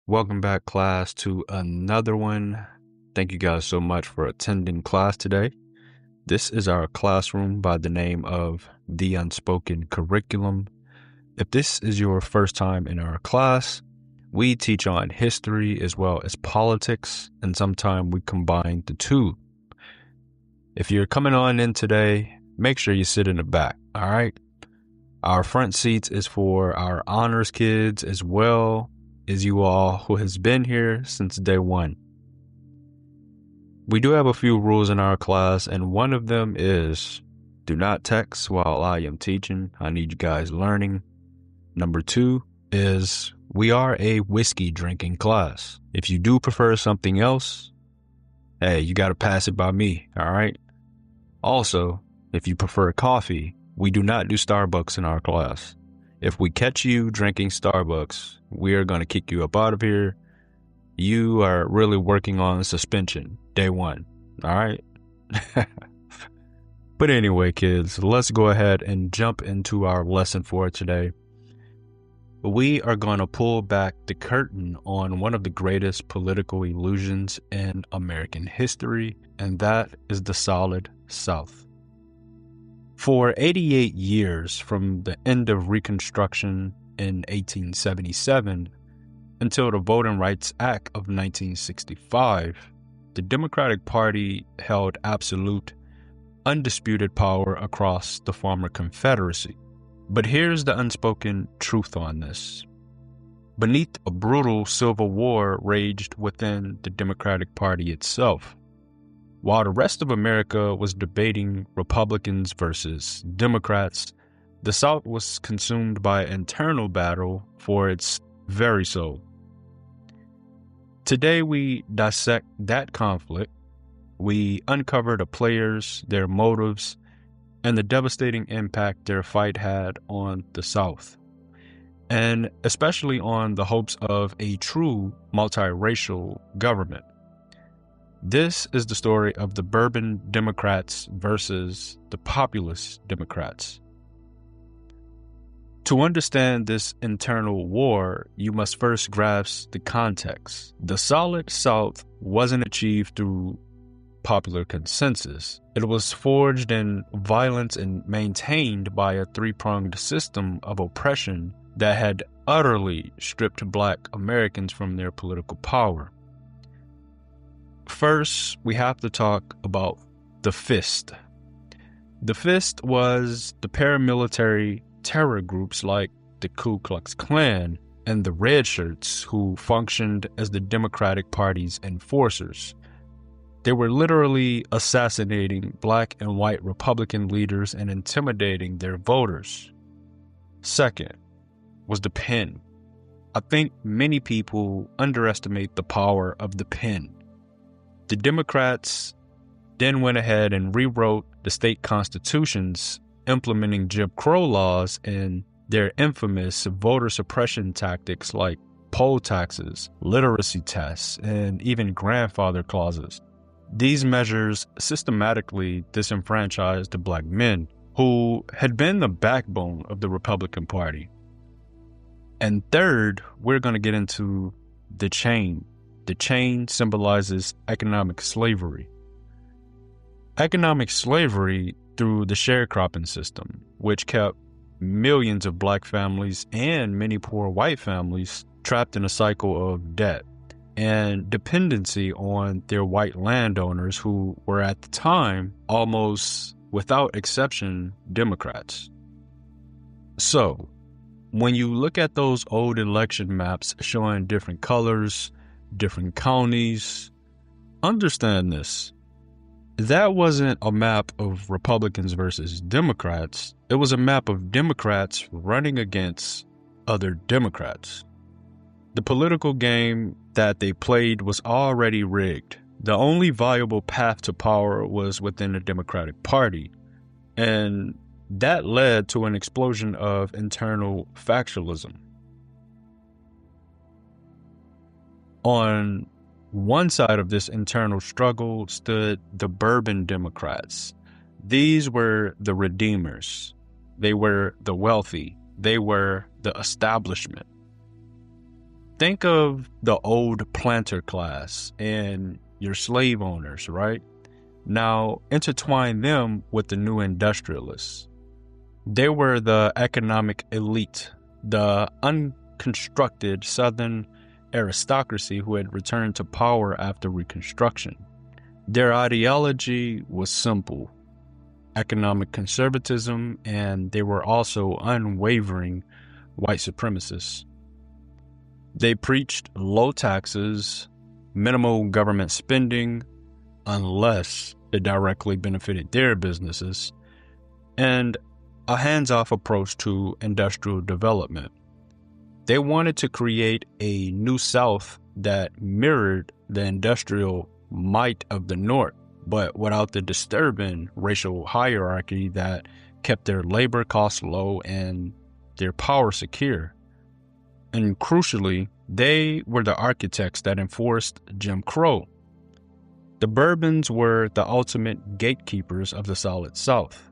Welcome back, class, to another one. Thank you guys so much for attending class today. This is our classroom by the name of the Unspoken Curriculum. If this is your first time in our class, we teach on history as well as politics, and sometimes we combine the two. If you're coming on in today, make sure you sit in the back, all right? Our front seats is for our honors kids as well as you all who has been here since day one. We do have a few rules in our class, and one of them is do not text while I am teaching. I need you guys learning. Number 2 is we are a whiskey drinking class. If you do prefer something else, hey, you got to pass it by me, all right? Also, if you prefer coffee, we do not do Starbucks in our class. If we catch you drinking Starbucks, we are going to kick you up out of here. You are really working on suspension, day one, all right? But anyway, kids, let's go ahead and jump into our lesson for today. We are going to pull back the curtain on one of the greatest political illusions in American history, and that is the solid South. For 88 years, from the end of Reconstruction in 1877 until the Voting Rights Act of 1965, the Democratic Party held absolute, undisputed power across the former Confederacy. But here's the unspoken truth on this. Beneath a brutal civil war raged within the Democratic Party itself. While the rest of America was debating Republicans versus Democrats, the South was consumed by internal battle for its very soul. Today we dissect that conflict. We uncover the players, their motives, and the devastating impact their fight had on the South, and especially on the hopes of a true multiracial government. This is the story of the Bourbon Democrats versus the Populist Democrats. To understand this internal war, you must first grasp the context. The solid South wasn't achieved through popular consensus. It was forged in violence and maintained by a three-pronged system of oppression that had utterly stripped Black Americans from their political power. First, we have to talk about the Fist. The Fist was the paramilitary terror groups like the Ku Klux Klan and the Red Shirts who functioned as the Democratic Party's enforcers. They were literally assassinating Black and white Republican leaders and intimidating their voters. Second was the pen. I think many people underestimate the power of the pen. The Democrats then went ahead and rewrote the state constitutions, implementing Jim Crow laws and their infamous voter suppression tactics like poll taxes, literacy tests, and even grandfather clauses. These measures systematically disenfranchised the Black men who had been the backbone of the Republican Party. And third, we're going to get into the chain. The chain symbolizes economic slavery. Economic slavery through the sharecropping system, which kept millions of Black families and many poor white families trapped in a cycle of debt and dependency on their white landowners who were at the time, almost without exception, Democrats. So, when you look at those old election maps showing different colors, different counties, understand this. That wasn't a map of Republicans versus Democrats. It was a map of Democrats running against other Democrats. The political game that they played was already rigged. The only viable path to power was within the Democratic Party, and that led to an explosion of internal factionalism. On one side of this internal struggle stood the Bourbon Democrats. These were the redeemers. They were the wealthy. They were the establishment. Think of the old planter class and your slave owners, right? Now intertwine them with the new industrialists. They were the economic elite, the unconstructed Southern aristocracy who had returned to power after Reconstruction. Their ideology was simple: economic conservatism, and they were also unwavering white supremacists. They preached low taxes, minimal government spending, unless it directly benefited their businesses, and a hands-off approach to industrial development. They wanted to create a new South that mirrored the industrial might of the North, but without the disturbing racial hierarchy that kept their labor costs low and their power secure. And crucially, they were the architects that enforced Jim Crow. The Bourbons were the ultimate gatekeepers of the Solid South,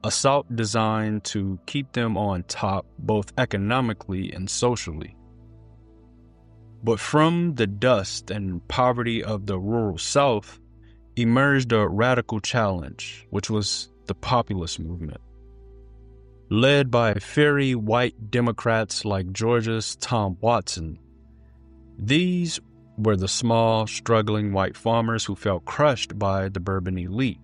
a South designed to keep them on top both economically and socially. But from the dust and poverty of the rural South emerged a radical challenge, which was the Populist movement. Led by fiery white Democrats like Georgia's Tom Watson, these were the small, struggling white farmers who felt crushed by the Bourbon elite.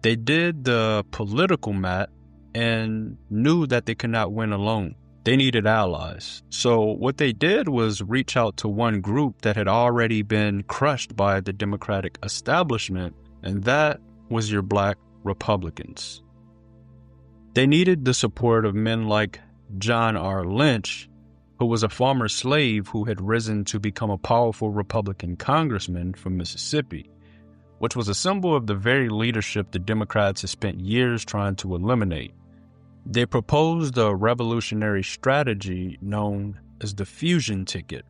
They did the political math and knew that they could not win alone. They needed allies. So what they did was reach out to one group that had already been crushed by the Democratic establishment, and that was your Black Republicans. They needed the support of men like John R. Lynch, who was a former slave who had risen to become a powerful Republican congressman from Mississippi, which was a symbol of the very leadership the Democrats had spent years trying to eliminate. They proposed a revolutionary strategy known as the fusion ticket.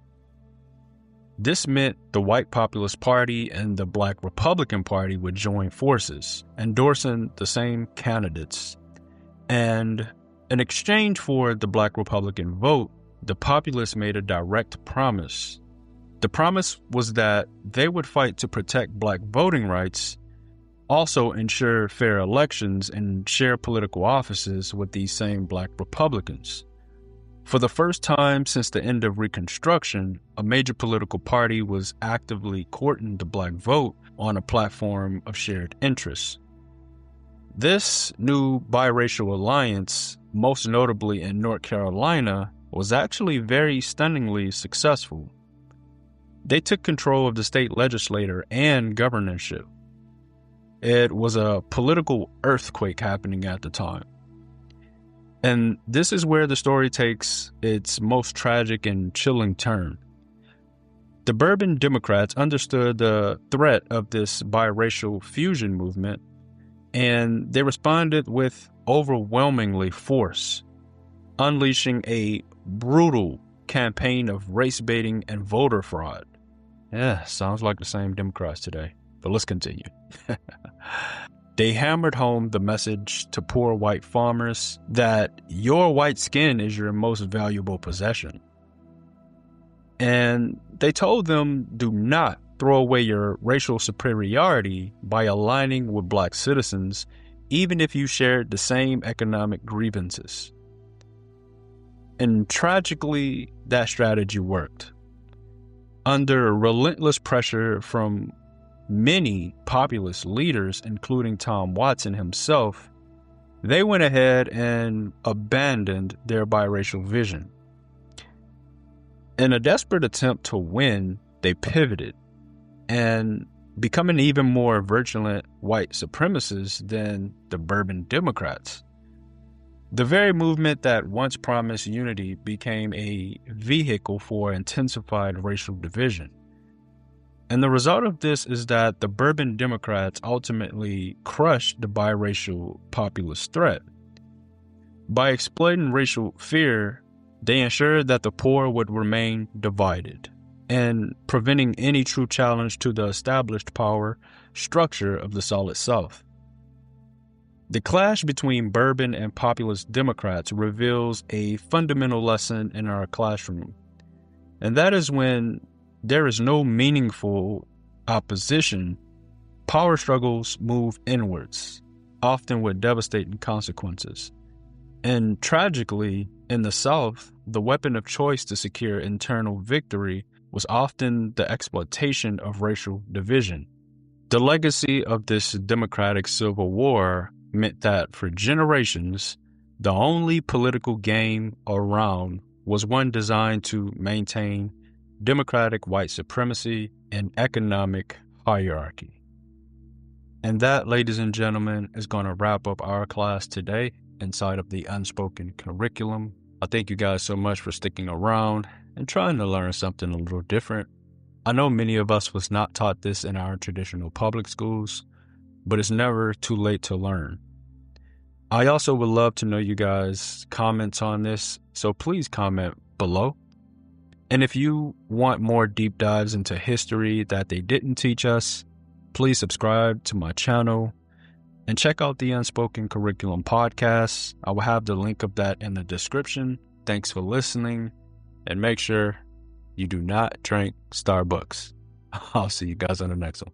This meant the White Populist Party and the Black Republican Party would join forces, endorsing the same candidates. And in exchange for the Black Republican vote, the Populists made a direct promise. The promise was that they would fight to protect Black voting rights, also ensure fair elections, and share political offices with these same Black Republicans. For the first time since the end of Reconstruction, a major political party was actively courting the Black vote on a platform of shared interests. This new biracial alliance, most notably in North Carolina, was actually very stunningly successful. They took control of the state legislature and governorship. It was a political earthquake happening at the time. And this is where the story takes its most tragic and chilling turn. The Bourbon Democrats understood the threat of this biracial fusion movement, and they responded with overwhelmingly force, unleashing a brutal campaign of race baiting and voter fraud. Yeah, sounds like the same Democrats today, but let's continue. They hammered home the message to poor white farmers that your white skin is your most valuable possession. And they told them, do not throw away your racial superiority by aligning with Black citizens, even if you shared the same economic grievances. And tragically, that strategy worked. Under relentless pressure from many populist leaders, including Tom Watson himself, they went ahead and abandoned their biracial vision. In a desperate attempt to win, they pivoted and becoming even more virulent white supremacists than the Bourbon Democrats. The very movement that once promised unity became a vehicle for intensified racial division. And the result of this is that the Bourbon Democrats ultimately crushed the biracial populist threat. By exploiting racial fear, they ensured that the poor would remain divided and preventing any true challenge to the established power structure of the Solid South. The clash between Bourbon and Populist Democrats reveals a fundamental lesson in our classroom. And that is when there is no meaningful opposition, power struggles move inwards, often with devastating consequences. And tragically, in the South, the weapon of choice to secure internal victory was often the exploitation of racial division. The legacy of this democratic civil war meant that for generations, the only political game around was one designed to maintain democratic white supremacy and economic hierarchy. And that, ladies and gentlemen, is going to wrap up our class today inside of the Unspoken Curriculum. I thank you guys so much for sticking around and trying to learn something a little different. I know many of us was not taught this in our traditional public schools, but it's never too late to learn. I also would love to know you guys' comments on this, so please comment below. And if you want more deep dives into history that they didn't teach us, please subscribe to my channel and check out the Unspoken Curriculum podcast. I will have the link of that in the description. Thanks for listening, and make sure you do not drink Starbucks. I'll see you guys on the next one.